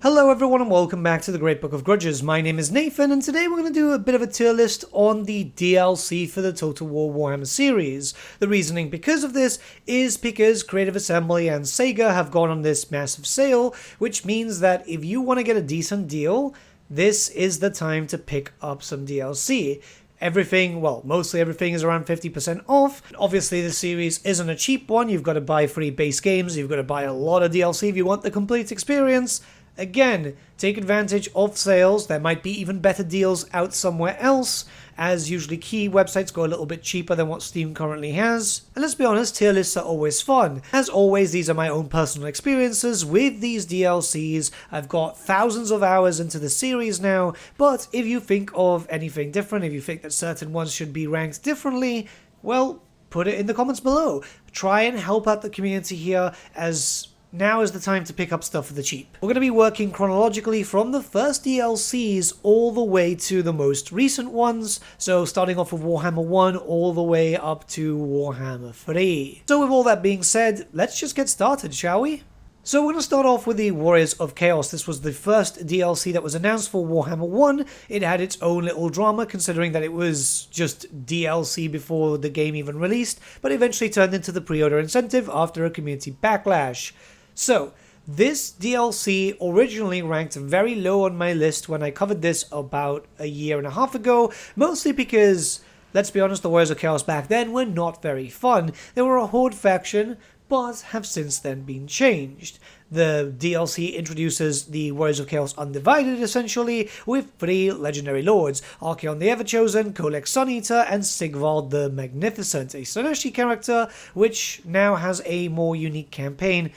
Hello everyone and welcome back to the Great Book of Grudges. My name is Nathan and today we're going to do a bit of a tier list on the DLC for the Total War Warhammer series. The reasoning because of this is because Creative Assembly and Sega have gone on this massive sale, which means that if you want to get a decent deal, this is the time to pick up some DLC. Everything, well, mostly everything is around 50% off. Obviously, the series isn't a cheap one. You've got to buy 3 base games. You've got to buy a lot of DLC if you want the complete experience. Again, take advantage of sales. There might be even better deals out somewhere else, as usually key websites go a little bit cheaper than what Steam currently has. And let's be honest, tier lists are always fun. As always, these are my own personal experiences with these DLCs. I've got thousands of hours into the series now, but if you think of anything different, if you think that certain ones should be ranked differently, well, put it in the comments below. Try and help out the community here, as now is the time to pick up stuff for the cheap. We're going to be working chronologically from the first DLCs all the way to the most recent ones, so starting off with Warhammer 1 all the way up to Warhammer 3. So with all that being said, let's just get started, shall we? So we're going to start off with the Warriors of Chaos. This was the first DLC that was announced for Warhammer 1. It had its own little drama, considering that it was just DLC before the game even released, but eventually turned into the pre-order incentive after a community backlash. So, this DLC originally ranked very low on my list when I covered this about a year and a half ago, mostly because, let's be honest, the Warriors of Chaos back then were not very fun. They were a horde faction, but have since then been changed. The DLC introduces the Warriors of Chaos Undivided, essentially, with 3 legendary lords: Archaon the Everchosen, Kolek Suneater, and Sigvald the Magnificent, a Slaaneshi character, which now has a more unique campaign.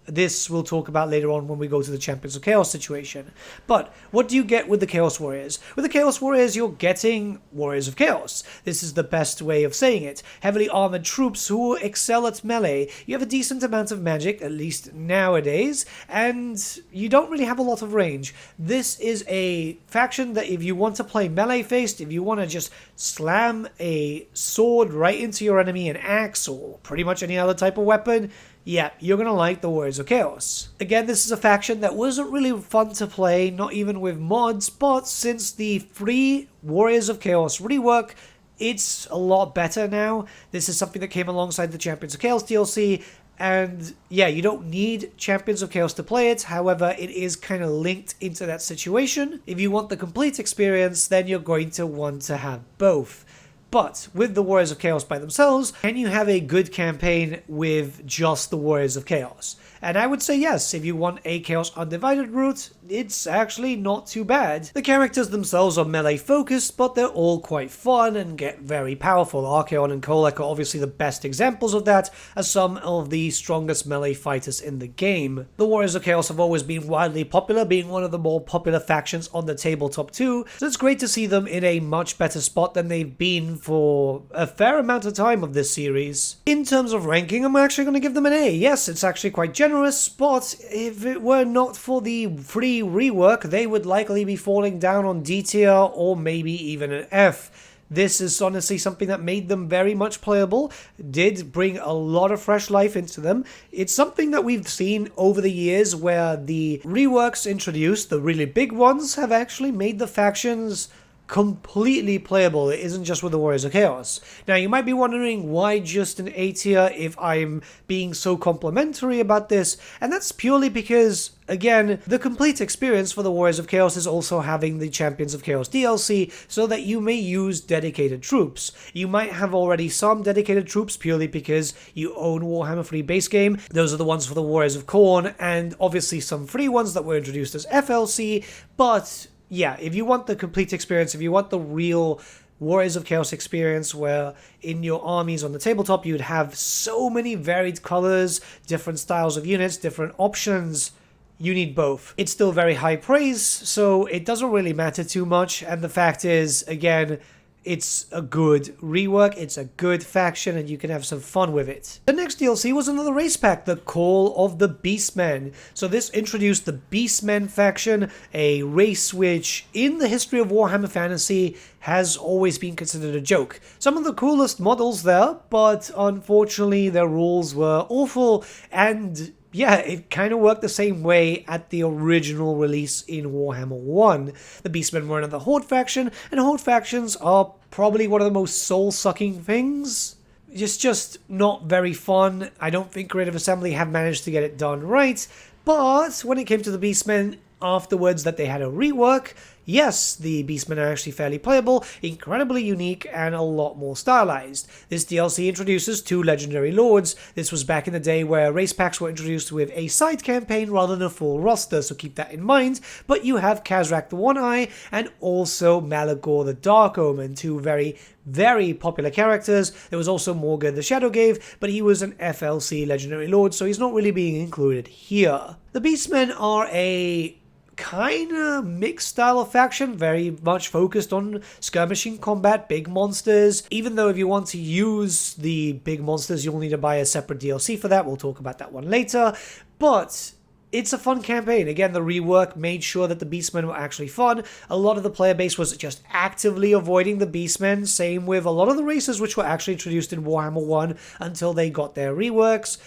This we'll talk about later on when we go to the Champions of Chaos situation. But what do you get with the Chaos Warriors? With the Chaos Warriors, you're getting Warriors of Chaos. This is the best way of saying it. Heavily armored troops who excel at melee. You have a decent amount of magic, at least nowadays, and you don't really have a lot of range. This is a faction that if you want to play melee-faced, if you want to just slam a sword right into your enemy, an axe, or pretty much any other type of weapon, yeah, you're going to like the Warriors of Chaos. Again, this is a faction that wasn't really fun to play, not even with mods, but since the free Warriors of Chaos rework, it's a lot better now. This is something that came alongside the Champions of Chaos DLC, and yeah, you don't need Champions of Chaos to play it. However, it is kind of linked into that situation. If you want the complete experience, then you're going to want to have both. But with the Warriors of Chaos by themselves, can you have a good campaign with just the Warriors of Chaos? And I would say yes, if you want a Chaos Undivided route, it's actually not too bad. The characters themselves are melee focused, but they're all quite fun and get very powerful. Archaon and Kolek are obviously the best examples of that, as some of the strongest melee fighters in the game. The Warriors of Chaos have always been widely popular, being one of the more popular factions on the tabletop too, so it's great to see them in a much better spot than they've been for a fair amount of time of this series. In terms of ranking, I'm actually going to give them an A. Yes, it's actually quite generous, but if it were not for the free rework, they would likely be falling down on D tier or maybe even an F. This is honestly something that made them very much playable, did bring a lot of fresh life into them. It's something that we've seen over the years where the reworks introduced, the really big ones, have actually made the factions completely playable. It isn't just with the Warriors of Chaos. Now, you might be wondering why just an A tier if I'm being so complimentary about this, and that's purely because, again, the complete experience for the Warriors of Chaos is also having the Champions of Chaos DLC, so that you may use dedicated troops. You might have already some dedicated troops purely because you own Warhammer 3 base game. Those are the ones for the Warriors of Khorne, and obviously some free ones that were introduced as FLC, but yeah, if you want the complete experience, if you want the real Warriors of Chaos experience where in your armies on the tabletop you'd have so many varied colors, different styles of units, different options, you need both. It's still very high praise, so it doesn't really matter too much, and the fact is, again, it's a good rework, it's a good faction, and you can have some fun with it. The next DLC was another race pack, the Call of the Beastmen. So this introduced the Beastmen faction, a race which, in the history of Warhammer Fantasy, has always been considered a joke. Some of the coolest models there, but unfortunately their rules were awful, and yeah, it kind of worked the same way at the original release in Warhammer 1. The Beastmen were another Horde faction, and Horde factions are probably one of the most soul-sucking things. It's just not very fun. I don't think Creative Assembly have managed to get it done right, but when it came to the Beastmen, afterwards that they had a rework, yes, the Beastmen are actually fairly playable, incredibly unique, and a lot more stylized. This DLC introduces 2 legendary lords. This was back in the day where race packs were introduced with a side campaign rather than a full roster, so keep that in mind. But you have Khazrak the One-Eye and also Malagor the Dark Omen, 2 very popular characters. There was also Morgan the Shadowgave, but he was an FLC legendary lord, so he's not really being included here. The Beastmen are a kind of mixed style of faction, very much focused on skirmishing combat, big monsters, even though if you want to use the big monsters you'll need to buy a separate DLC for that. We'll talk about that one later, but it's a fun campaign. Again, the rework made sure that the Beastmen were actually fun. A lot of the player base was just actively avoiding the Beastmen, same with a lot of the races which were actually introduced in Warhammer 1 until they got their reworks.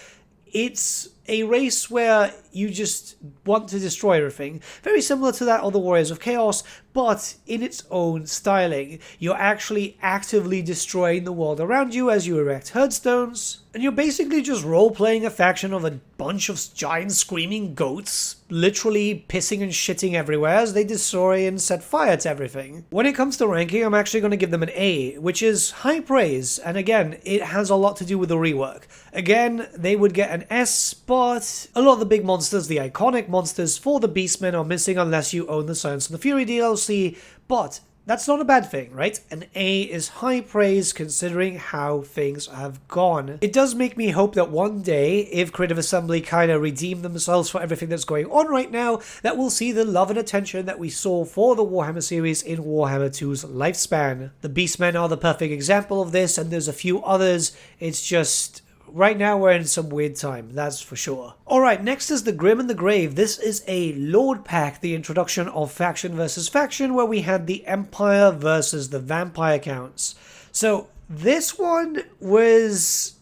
It's a race where you just want to destroy everything. Very similar to that of the Warriors of Chaos, but in its own styling. You're actually actively destroying the world around you as you erect headstones, and you're basically just role-playing a faction of a bunch of giant screaming goats, literally pissing and shitting everywhere as they destroy and set fire to everything. When it comes to ranking, I'm actually going to give them an A, which is high praise, and again, it has a lot to do with the rework. Again, they would get an S, but a lot of the big monsters, the iconic monsters for the Beastmen, are missing unless you own the Science and the Fury DLC, but that's not a bad thing, right? An A is high praise considering how things have gone. It does make me hope that one day, if Creative Assembly kind of redeem themselves for everything that's going on right now, that we'll see the love and attention that we saw for the Warhammer series in Warhammer 2's lifespan. The Beastmen are the perfect example of this, and there's a few others. It's just right now we're in some weird time, that's for sure. Alright, next is the Grim and the Grave. This is a Lord pack, the introduction of faction versus faction, where we had the Empire versus the Vampire counts. So this one was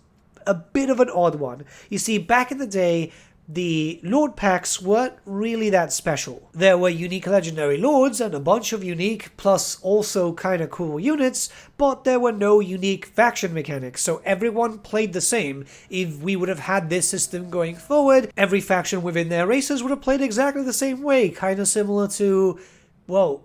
a bit of an odd one. You see, back in the day, the Lord packs weren't really that special. There were unique legendary lords and a bunch of unique plus also kind of cool units, but there were no unique faction mechanics, so everyone played the same. If we would have had this system going forward, every faction within their races would have played exactly the same way, kind of similar to, well,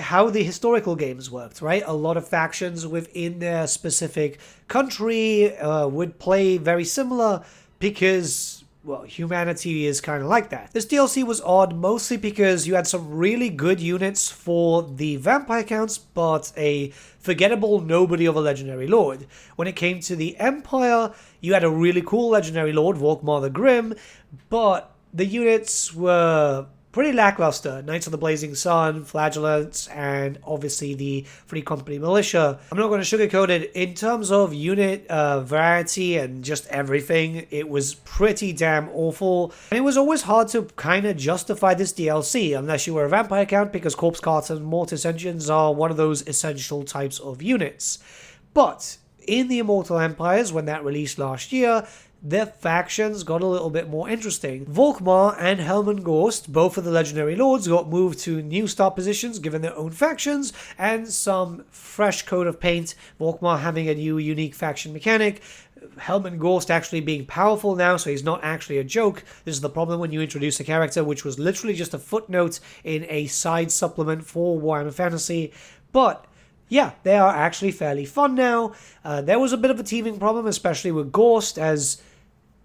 how the historical games worked, right? A lot of factions within their specific country would play very similar because, well, humanity is kind of like that. This DLC was odd mostly because you had some really good units for the vampire counts, but a forgettable nobody of a legendary lord. When it came to the Empire, you had a really cool legendary lord, Volkmar the Grim, but the units were pretty lackluster. Knights of the Blazing Sun, Flagellants, and obviously the Free Company Militia. I'm not going to sugarcoat it. In terms of unit variety and just everything, it was pretty damn awful. And it was always hard to kind of justify this DLC unless you were a vampire count, because Corpse Carts and Mortis Engines are one of those essential types of units. But in the Immortal Empires, when that released last year, their factions got a little bit more interesting. Volkmar and Helmengorst, both of the legendary lords, got moved to new start positions given their own factions and some fresh coat of paint. Volkmar having a new unique faction mechanic, Helmengorst actually being powerful now, so he's not actually a joke. This is the problem when you introduce a character which was literally just a footnote in a side supplement for Warhammer Fantasy. But yeah, they are actually fairly fun now. There was a bit of a teaming problem, especially with Gorst, as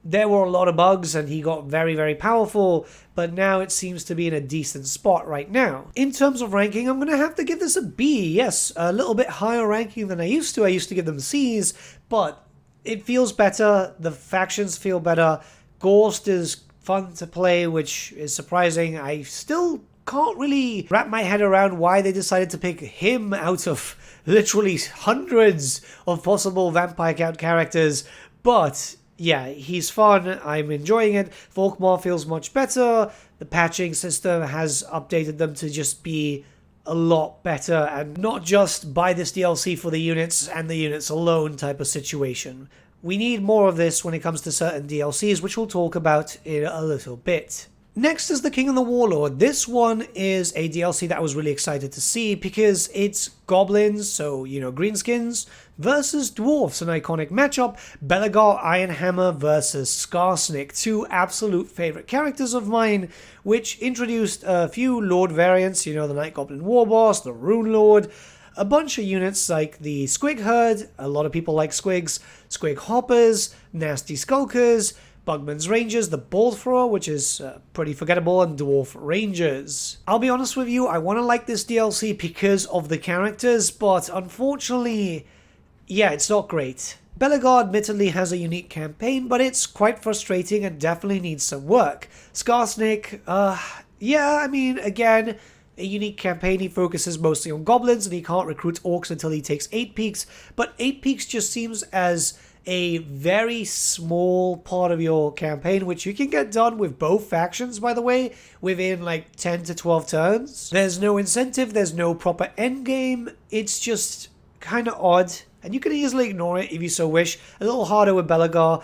there were a lot of bugs and he got very, very powerful, but now it seems to be in a decent spot right now. In terms of ranking, I'm going to have to give this a B. Yes, a little bit higher ranking than I used to. I used to give them C's, but it feels better. The factions feel better. Gorst is fun to play, which is surprising. I still can't really wrap my head around why they decided to pick him out of literally hundreds of possible vampire count characters, but yeah, he's fun. I'm enjoying it. Volkmar feels much better. The patching system has updated them to just be a lot better and not just buy this DLC for the units and the units alone type of situation. we need more of this when it comes to certain DLCs, which we'll talk about in a little bit. Next is the King and the Warlord. This one is a DLC that I was really excited to see because it's goblins, so, greenskins, versus dwarfs, an iconic matchup. Belegar Ironhammer versus Skarsnik, two absolute favorite characters of mine, which introduced a few Lord variants, the Night Goblin Warboss, the Rune Lord, a bunch of units like the Squig Herd, a lot of people like Squigs, Squig Hoppers, Nasty Skulkers, Bugman's Rangers, the Bolt Thrower, which is pretty forgettable, and Dwarf Rangers. I'll be honest with you, I want to like this DLC because of the characters, but unfortunately, yeah, it's not great. Belegar admittedly has a unique campaign, but it's quite frustrating and definitely needs some work. Skarsnik, again, a unique campaign. He focuses mostly on goblins, and he can't recruit orcs until he takes 8 peaks, but 8 peaks just seems as a very small part of your campaign, which you can get done with both factions, by the way, within like 10 to 12 turns. There's no incentive, there's no proper endgame, it's just kind of odd, and you can easily ignore it if you so wish. A little harder with Belegar.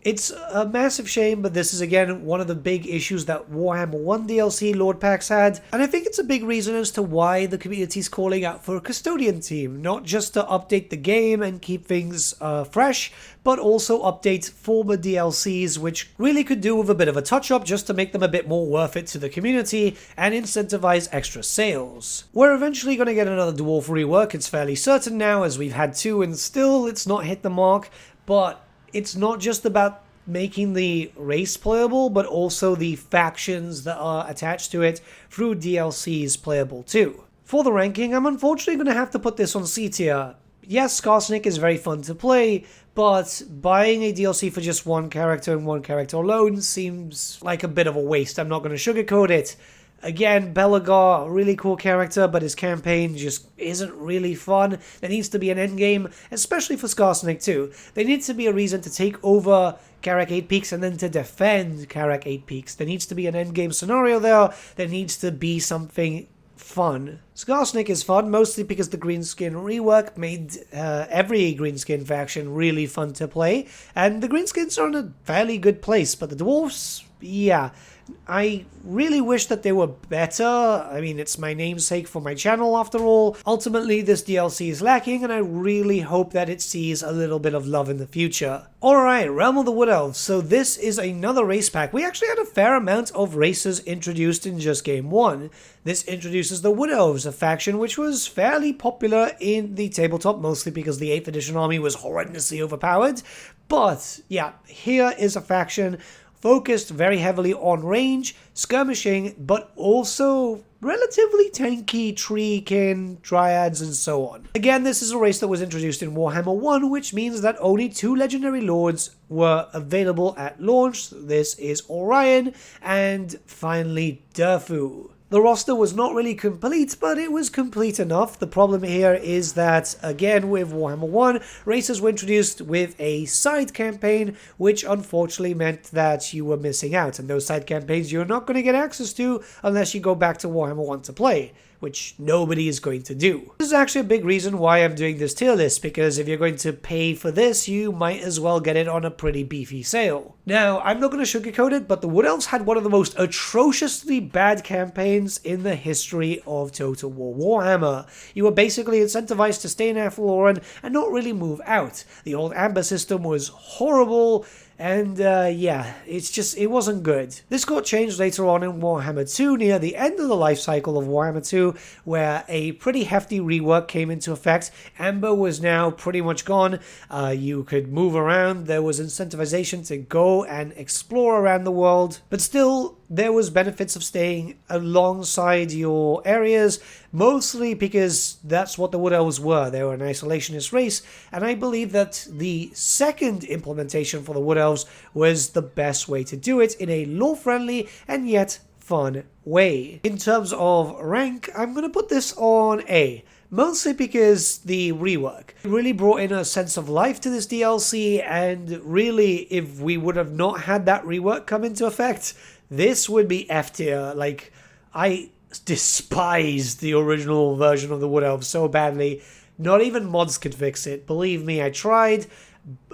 It's a massive shame, but this is again one of the big issues that Warhammer 1 DLC Lord Packs had, and I think it's a big reason as to why the community's calling out for a custodian team, not just to update the game and keep things fresh, but also update former DLCs, which really could do with a bit of a touch-up just to make them a bit more worth it to the community and incentivize extra sales. We're eventually going to get another Dwarf rework, it's fairly certain now, as we've had 2 and still it's not hit the mark, but it's not just about making the race playable, but also the factions that are attached to it through DLCs playable too. For the ranking, I'm unfortunately going to have to put this on C tier. Yes, Skarsnik is very fun to play, but buying a DLC for just one character and one character alone seems like a bit of a waste. I'm not going to sugarcoat it. Again, Belegar, a really cool character, but his campaign just isn't really fun. There needs to be an endgame, especially for Skarsnik too. There needs to be a reason to take over Karak 8 Peaks and then to defend Karak 8 Peaks. There needs to be an endgame scenario there. There needs to be something fun. Skarsnik is fun, mostly because the Greenskin rework made every Greenskin faction really fun to play, and the Greenskins are in a fairly good place, but the Dwarfs, yeah, I really wish that they were better. I mean, it's my namesake for my channel after all. Ultimately, this DLC is lacking, and I really hope that it sees a little bit of love in the future. Alright, Realm of the Wood Elves. So this is another race pack. We actually had a fair amount of races introduced in just game 1. This introduces the Wood Elves, a faction which was fairly popular in the tabletop, mostly because the 8th edition army was horrendously overpowered. But yeah, here is a faction focused very heavily on range, skirmishing, but also relatively tanky treekin, dryads, and so on. Again, this is a race that was introduced in Warhammer 1, which means that only 2 legendary lords were available at launch. This is Orion, and finally Durfu. The roster was not really complete, but it was complete enough. The problem here is that, again, with Warhammer 1, races were introduced with a side campaign, which unfortunately meant that you were missing out. And those side campaigns you're not going to get access to unless you go back to Warhammer 1 to play, which nobody is going to do. This is actually a big reason why I'm doing this tier list, because if you're going to pay for this, you might as well get it on a pretty beefy sale. Now, I'm not going to sugarcoat it, but the Wood Elves had one of the most atrociously bad campaigns in the history of Total War Warhammer. You were basically incentivized to stay in Athlorn and not really move out. The old Amber system was horrible, and yeah, it wasn't good. This got changed later on in Warhammer 2, near the end of the life cycle of Warhammer 2, where a pretty hefty rework came into effect. Amber was now pretty much gone. You could move around, there was incentivization to go and explore around the world, but still, there was benefits of staying alongside your areas, mostly because that's what the Wood Elves were. They were an isolationist race, and I believe that the second implementation for the Wood Elves was the best way to do it in a lore-friendly and yet fun way. In terms of rank, I'm going to put this on A. Mostly because the rework really brought in a sense of life to this DLC, and really, if we would have not had that rework come into effect, this would be F tier. Like, I despised the original version of the Wood Elves so badly. Not even mods could fix it. Believe me, I tried,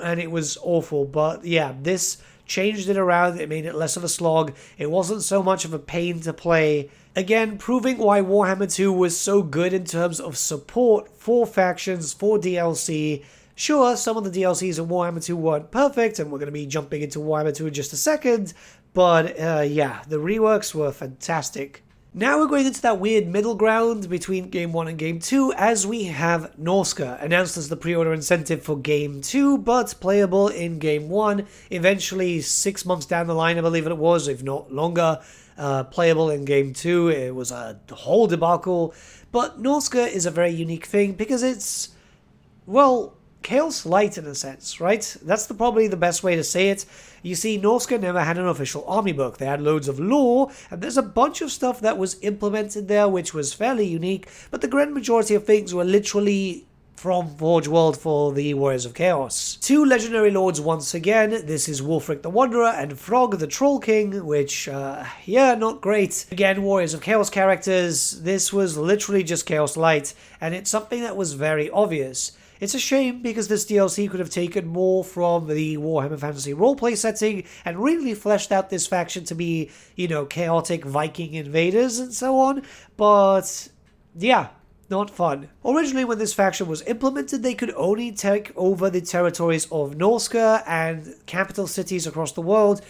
and it was awful. But yeah, this changed it around. It made it less of a slog. It wasn't so much of a pain to play. Again, proving why Warhammer 2 was so good in terms of support for factions, for DLC. Sure, some of the DLCs in Warhammer 2 weren't perfect, and we're going to be jumping into Warhammer 2 in just a second, but yeah, the reworks were fantastic. Now we're going into that weird middle ground between Game 1 and Game 2, as we have Norsca, announced as the pre-order incentive for Game 2, but playable in Game 1, eventually 6 months down the line, I believe it was, if not longer, playable in Game 2. It was a whole debacle, but Norsca is a very unique thing because it's, well, Chaos Light in a sense, right? That's probably the best way to say it. You see, Norsca never had an official army book. They had loads of lore, and there's a bunch of stuff that was implemented there which was fairly unique, but the grand majority of things were literally from Forge World for the Warriors of Chaos. Two legendary lords once again. This is Wulfric the Wanderer and Frog the Troll King, which, yeah, not great. Again, Warriors of Chaos characters. This was literally just Chaos Light, and it's something that was very obvious. It's a shame because this DLC could have taken more from the Warhammer Fantasy roleplay setting and really fleshed out this faction to be, you know, chaotic Viking invaders and so on, but yeah, not fun. Originally, when this faction was implemented, they could only take over the territories of Norsca and capital cities across the world,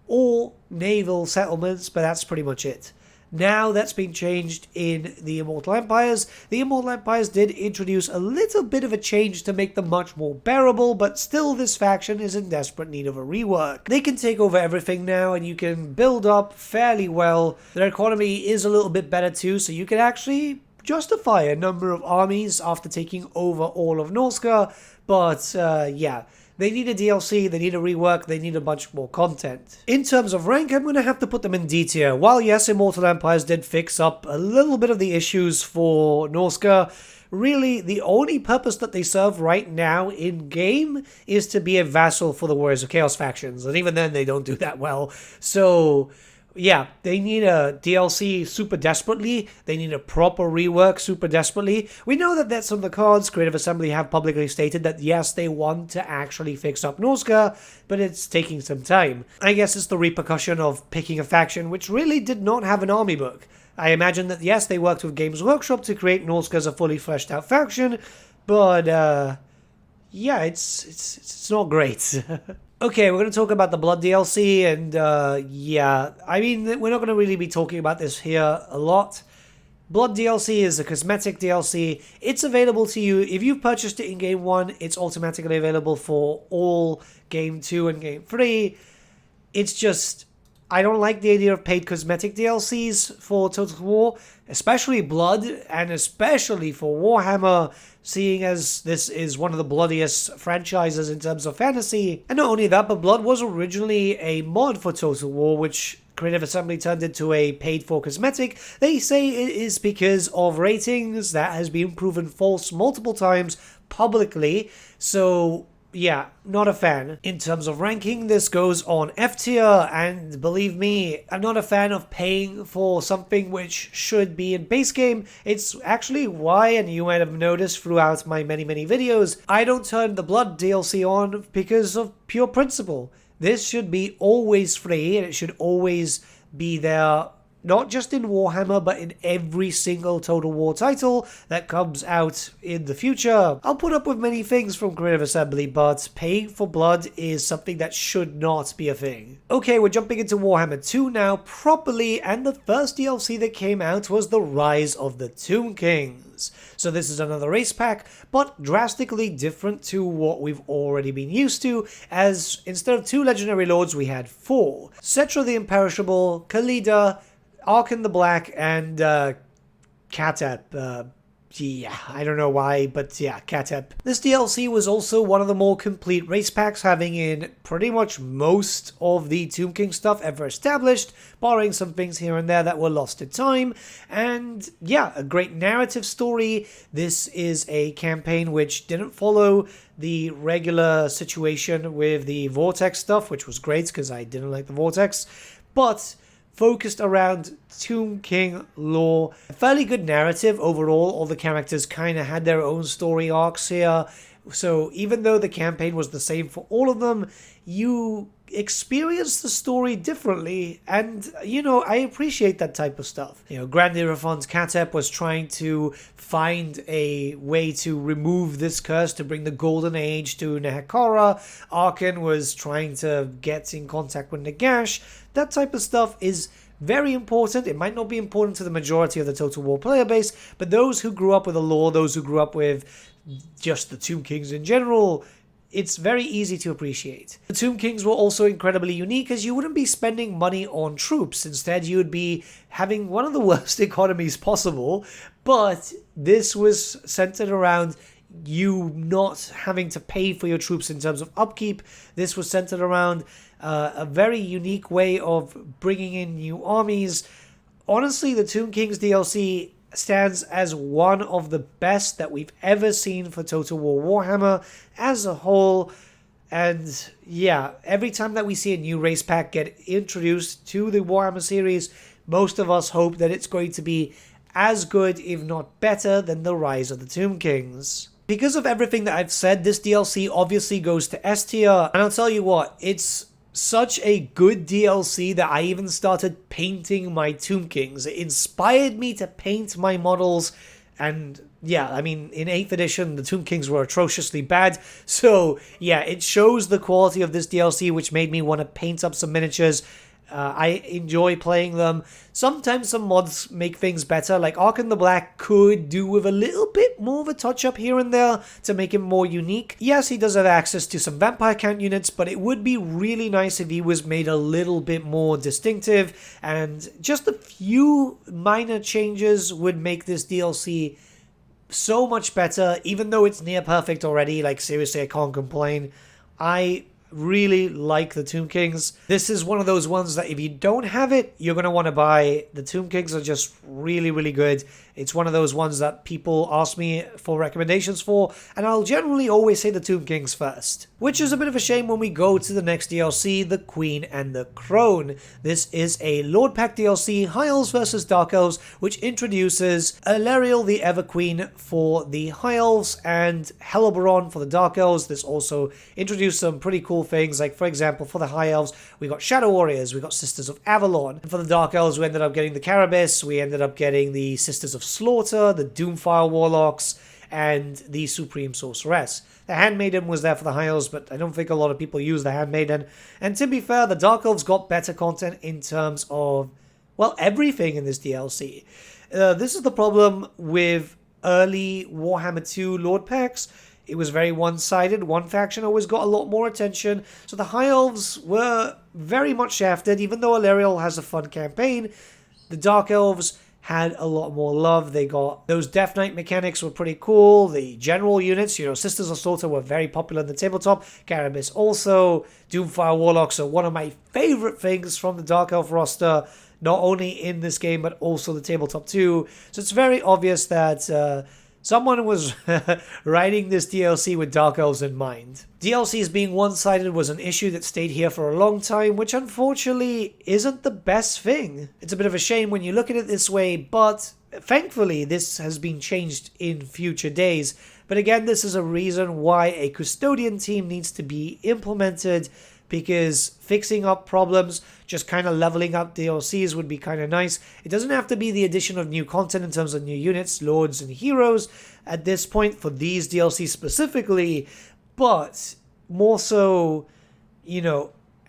or naval settlements, but that's pretty much it. Now that's been changed in the Immortal Empires. The Immortal Empires did introduce a little bit of a change to make them much more bearable, but still this faction is in desperate need of a rework. They can take over everything now, and you can build up fairly well. Their economy is a little bit better too, so you can actually justify a number of armies after taking over all of Norsca, but yeah. They need a DLC, they need a rework, they need a bunch more content. In terms of rank, I'm going to have to put them in D tier. While yes, Immortal Empires did fix up a little bit of the issues for Norsca, really the only purpose that they serve right now in-game is to be a vassal for the Warriors of Chaos factions, and even then they don't do that well. So yeah, they need a DLC super desperately. They need a proper rework super desperately. We know that that's on the cards. Creative Assembly have publicly stated that yes, they want to actually fix up Norsca, but it's taking some time. I guess it's the repercussion of picking a faction which really did not have an army book. I imagine that yes, they worked with Games Workshop to create Norsca as a fully fleshed out faction, but yeah, it's not great. Okay, we're going to talk about the Blood DLC, and yeah, I mean, we're not going to really be talking about this here a lot. Blood DLC is a cosmetic DLC. It's available to you. If you've purchased it in Game 1, it's automatically available for all Game 2 and Game 3. It's just, I don't like the idea of paid cosmetic DLCs for Total War, especially Blood, and especially for Warhammer, seeing as this is one of the bloodiest franchises in terms of fantasy. And not only that, but Blood was originally a mod for Total War, which Creative Assembly turned into a paid-for cosmetic. They say it is because of ratings. That has been proven false multiple times publicly, so yeah, not a fan. In terms of ranking, this goes on F tier, and believe me, I'm not a fan of paying for something which should be in base game. It's actually why, and you might have noticed throughout my many videos, I don't turn the Blood DLC on because of pure principle. This should be always free, and it should always be there, not just in Warhammer, but in every single Total War title that comes out in the future. I'll put up with many things from Creative Assembly, but paying for Blood is something that should not be a thing. Okay, we're jumping into Warhammer 2 now properly, and the first DLC that came out was The Rise of the Tomb Kings. So this is another race pack, but drastically different to what we've already been used to, as instead of 2 legendary lords, we had 4. Cetra the Imperishable, Khalida, Arkan the Black, and Katep. Yeah, I don't know why, but yeah, Katep. This DLC was also one of the more complete race packs, having in pretty much most of the Tomb King stuff ever established, barring some things here and there that were lost in time. And yeah, a great narrative story. This is a campaign which didn't follow the regular situation with the Vortex stuff, which was great because I didn't like the Vortex, but focused around Tomb King lore. A fairly good narrative overall. All the characters kind of had their own story arcs here. So even though the campaign was the same for all of them, you experience the story differently, and I appreciate that type of stuff. Grand Irafon's Katep was trying to find a way to remove this curse to bring the golden age to Nehekara. Arkan was trying to get in contact with Nagash. That type of stuff is very important. It might not be important to the majority of the Total War player base, but those who grew up with the lore, those who grew up with just the Tomb Kings in general, it's very easy to appreciate. The Tomb Kings were also incredibly unique, as you wouldn't be spending money on troops. Instead, you would be having one of the worst economies possible, but this was centered around you not having to pay for your troops in terms of upkeep. This was centered around a very unique way of bringing in new armies. Honestly, the Tomb Kings DLC stands as one of the best that we've ever seen for Total War Warhammer as a whole. And yeah, every time that we see a new race pack get introduced to the Warhammer series, most of us hope that it's going to be as good, if not better, than the Rise of the Tomb Kings. Because of everything that I've said, this DLC obviously goes to S tier, and I'll tell you what, it's such a good DLC that I even started painting my Tomb Kings. It inspired me to paint my models, and yeah, I mean, in 8th edition, the Tomb Kings were atrociously bad, so yeah, it shows the quality of this DLC, which made me want to paint up some miniatures. I enjoy playing them. Sometimes some mods make things better, like Arkan the Black could do with a little bit more of a touch-up here and there to make him more unique. Yes, he does have access to some vampire count units, but it would be really nice if he was made a little bit more distinctive, and just a few minor changes would make this DLC so much better, even though it's near perfect already. Like, seriously, I can't complain. I really like the Tomb Kings. This is one of those ones that if you don't have it, you're going to want to buy. The Tomb Kings are just really, really good. It's one of those ones that people ask me for recommendations for, and I'll generally always say the Tomb Kings first. Which is a bit of a shame when we go to the next DLC, the Queen and the Crone. This is a Lord Pack DLC, High Elves vs Dark Elves, which introduces Alariel the Ever-Queen for the High Elves and Helleborn for the Dark Elves. This also introduced some pretty cool things, like for example, for the High Elves, we got Shadow Warriors, we got Sisters of Avalon. And for the Dark Elves, we ended up getting the Carabis, we ended up getting the Sisters of Slaughter, the Doomfire Warlocks, and the Supreme Sorceress. The Handmaiden was there for the High Elves, but I don't think a lot of people use the Handmaiden. And to be fair, the Dark Elves got better content in terms of, well, everything in this DLC. This is the problem with early Warhammer 2 Lord Packs. It was very one-sided. One faction always got a lot more attention. So the High Elves were very much shafted. Even though Alariel has a fun campaign, the Dark Elves had a lot more love. They got those Death Knight mechanics were pretty cool. The general units, Sisters of Slaughter were very popular in the tabletop. Carabis also. Doomfire Warlocks are one of my favorite things from the Dark Elf roster, not only in this game but also the tabletop too. So it's very obvious that someone was writing this DLC with Dark Elves in mind. DLCs being one-sided was an issue that stayed here for a long time, which unfortunately isn't the best thing. It's a bit of a shame when you look at it this way, but thankfully this has been changed in future days. But again, this is a reason why a custodian team needs to be implemented, because fixing up problems, just kind of leveling up DLCs would be kind of nice. It doesn't have to be the addition of new content in terms of new units, lords, and heroes at this point for these DLCs specifically, but more so,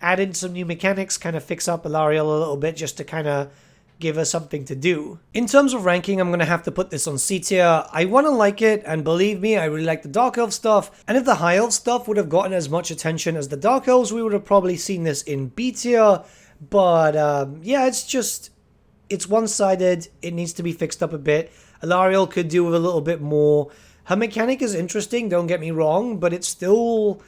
add in some new mechanics, kind of fix up Alariel a little bit just to kind of give us something to do. In terms of ranking, I'm going to have to put this on C tier. I want to like it, and believe me, I really like the Dark Elf stuff, and if the High Elf stuff would have gotten as much attention as the Dark Elves, we would have probably seen this in B tier, but yeah, it's one-sided. It needs to be fixed up a bit. Alariel could do with a little bit more. Her mechanic is interesting, don't get me wrong, but it's still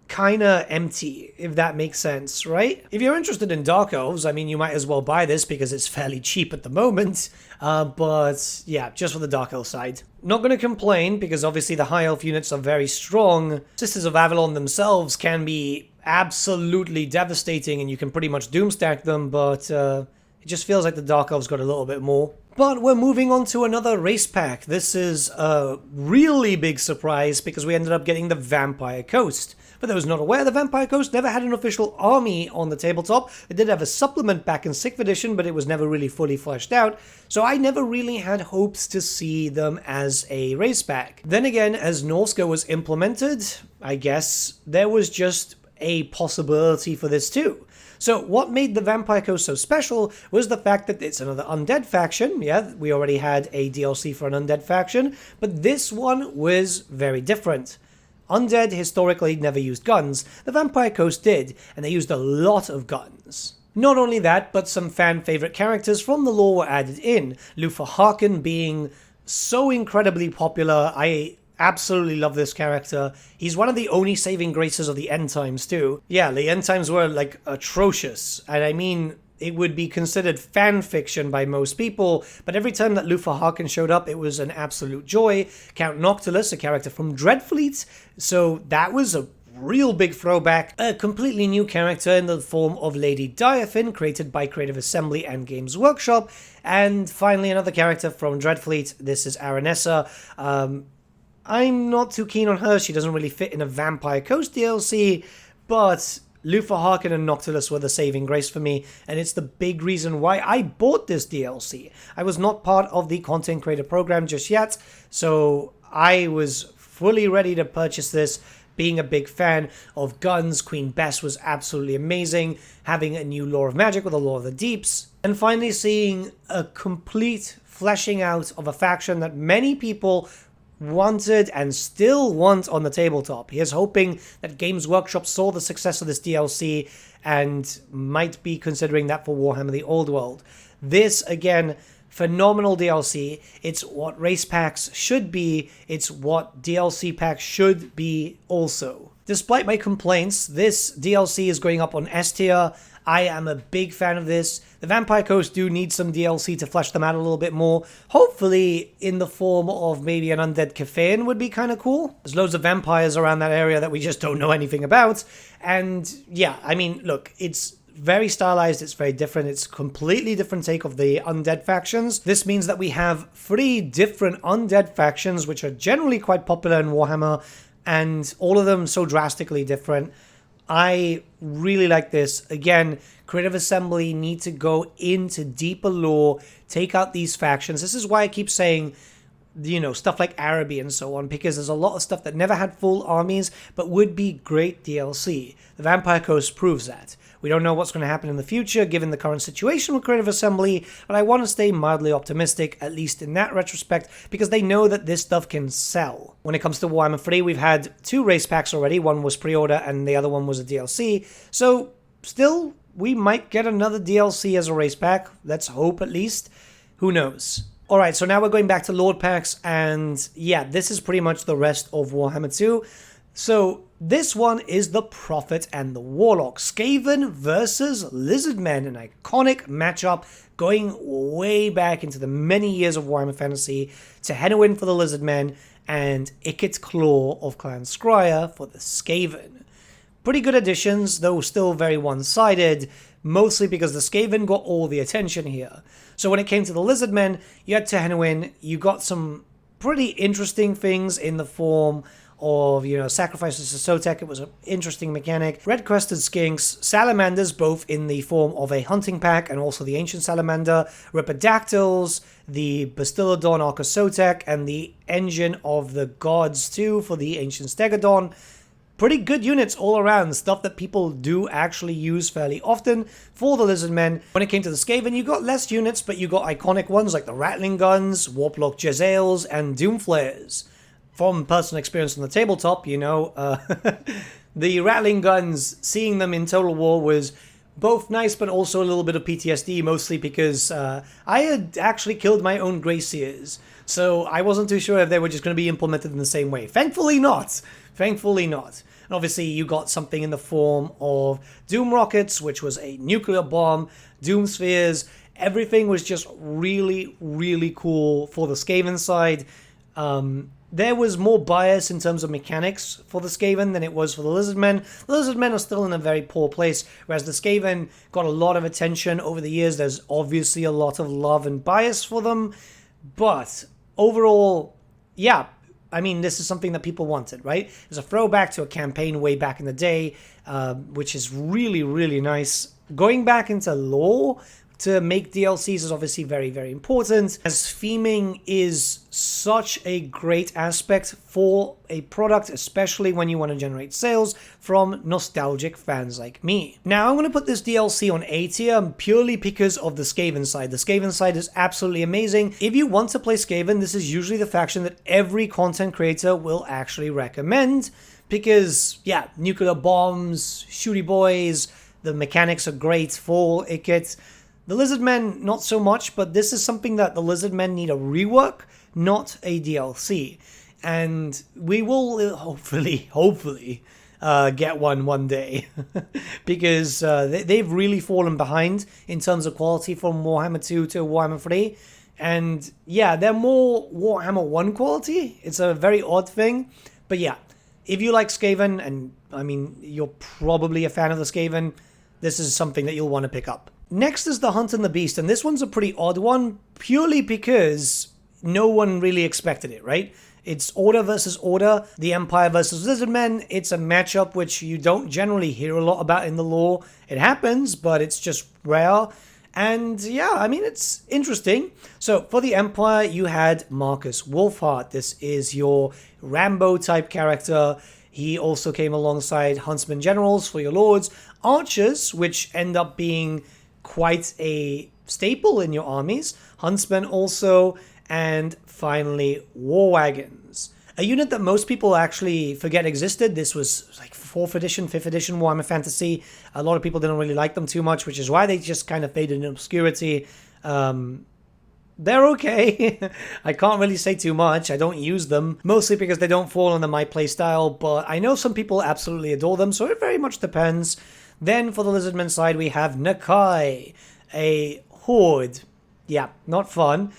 kind of empty, if that makes sense, right? If you're interested in Dark Elves, I mean, you might as well buy this because it's fairly cheap at the moment, but yeah, just for the Dark Elf side. Not going to complain, because obviously the High Elf units are very strong. Sisters of Avalon themselves can be absolutely devastating, and you can pretty much doomstack them, but it just feels like the Dark Elves got a little bit more. But we're moving on to another race pack. This is a really big surprise because we ended up getting the Vampire Coast. For those not aware, the Vampire Coast never had an official army on the tabletop. It did have a supplement back in 6th edition, but it was never really fully fleshed out, so I never really had hopes to see them as a race pack. Then again, as Norsca was implemented, I guess there was just a possibility for this too. So what made the Vampire Coast so special was the fact that it's another undead faction. Yeah, we already had a DLC for an undead faction, but this one was very different. Undead historically never used guns. The Vampire Coast did, and they used a lot of guns. Not only that, but some fan-favorite characters from the lore were added in. Luther Harkin being so incredibly popular. I absolutely love this character. He's one of the only saving graces of the end times too. Yeah, the end times were like atrocious, and I mean, it would be considered fan fiction by most people, but every time that Luther Harkin showed up, it was an absolute joy. Count Noctilus, a character from Dreadfleet, so that was a real big throwback. A completely new character in the form of Lady Diaphyn, created by Creative Assembly and Games Workshop, and finally another character from Dreadfleet. This is Aranessa. I'm not too keen on her. She doesn't really fit in a Vampire Coast DLC, but Luther Harkin and Noctilus were the saving grace for me, and it's the big reason why I bought this DLC. I was not part of the content creator program just yet, so I was fully ready to purchase this. Being a big fan of guns, Queen Bess was absolutely amazing, having a new lore of magic with the lore of the deeps, and finally seeing a complete fleshing out of a faction that many people wanted and still want on the tabletop. Here's hoping that Games Workshop saw the success of this DLC and might be considering that for Warhammer the Old World. This, again, phenomenal DLC. It's what race packs should be. It's what DLC packs should be also. Despite my complaints, this DLC is going up on S tier. I am a big fan of this. The Vampire Coast do need some DLC to flesh them out a little bit more. Hopefully in the form of maybe an undead Kefein would be kind of cool. There's loads of vampires around that area that we just don't know anything about. And yeah, I mean, look, it's very stylized, it's very different, it's a completely different take of the undead factions. This means that we have 3 different undead factions, which are generally quite popular in Warhammer, and all of them so drastically different. I really like this. Again, Creative Assembly need to go into deeper lore, take out these factions. This is why I keep saying, you know, stuff like Araby and so on, because there's a lot of stuff that never had full armies, but would be great DLC. The Vampire Coast proves that. We don't know what's going to happen in the future, given the current situation with Creative Assembly, but I want to stay mildly optimistic, at least in that retrospect, because they know that this stuff can sell. When it comes to Warhammer 3, we've had 2 race packs already. One was pre-order, and the other one was a DLC. So, still, we might get another DLC as a race pack. Let's hope, at least. Who knows? Alright, so now we're going back to Lord packs, and yeah, this is pretty much the rest of Warhammer 2. So, this one is the Prophet and the Warlock. Skaven versus Lizardmen, an iconic matchup going way back into the many years of Warhammer Fantasy. Tehenowin for the Lizardmen and Ikit Claw of Clan Skryre for the Skaven. Pretty good additions, though still very one-sided, mostly because the Skaven got all the attention here. So when it came to the Lizardmen, you had Tehenowin, you got some pretty interesting things in the form of, you know, sacrifices to Sotek. It was an interesting mechanic. Red-crested skinks, salamanders, both in the form of a hunting pack and also the ancient salamander, ripidactyls, the Bastillodon Archosotek, and the engine of the gods too for the ancient stegodon. Pretty good units all around, stuff that people do actually use fairly often for the Lizardmen. When it came to the Skaven, you got less units, but you got iconic ones like the Rattling Guns, Warplock Jezzails, and Doomflares. From personal experience on the tabletop, you know, the Rattling Guns, seeing them in Total War was both nice, but also a little bit of PTSD, mostly because I had actually killed my own Greyseers, so I wasn't too sure if they were just going to be implemented in the same way. Thankfully not. Thankfully not. And obviously you got something in the form of Doom Rockets, which was a nuclear bomb, Doom Spheres. Everything was just really, really cool for the Skaven side. there was more bias in terms of mechanics for the Skaven than it was for the Lizardmen. The Lizardmen are still in a very poor place, whereas the Skaven got a lot of attention over the years. There's obviously a lot of love and bias for them, but overall, yeah, I mean, this is something that people wanted, right? It's a throwback to a campaign way back in the day, which is really, really nice. Going back into lore to make DLCs is obviously very, very important, as theming is such a great aspect for a product, especially when you want to generate sales from nostalgic fans like me. Now, I'm going to put this DLC on A tier purely because of the Skaven side. The Skaven side is absolutely amazing. If you want to play Skaven, this is usually the faction that every content creator will actually recommend, because, yeah, nuclear bombs, shooty boys, the mechanics are great for it. The Lizardmen, not so much, but this is something that the Lizardmen need a rework, not a DLC. And we will hopefully get one day. Because they've really fallen behind in terms of quality from Warhammer 2 to Warhammer 3. And yeah, they're more Warhammer 1 quality. It's a very odd thing. But yeah, if you like Skaven, and I mean, you're probably a fan of the Skaven, this is something that you'll want to pick up. Next is the Hunt and the Beast, and this one's a pretty odd one, purely because no one really expected it, right? It's Order versus Order, the Empire versus Lizardmen. It's a matchup which you don't generally hear a lot about in the lore. It happens, but it's just rare. And yeah, I mean, it's interesting. So for the Empire, you had Marcus Wolfheart. This is your Rambo-type character. He also came alongside Huntsman Generals for your lords, Archers, which end up being quite a staple in your armies, Huntsmen also, and finally War Wagons. A unit that most people actually forget existed. This was like 4th edition, 5th edition Warhammer Fantasy. A lot of people didn't really like them too much, which is why they just kind of faded in obscurity. They're okay. I can't really say too much. I don't use them, mostly because they don't fall under my playstyle, but I know some people absolutely adore them, so it very much depends. Then for the Lizardmen side, we have Nakai, a horde. Yeah, not fun.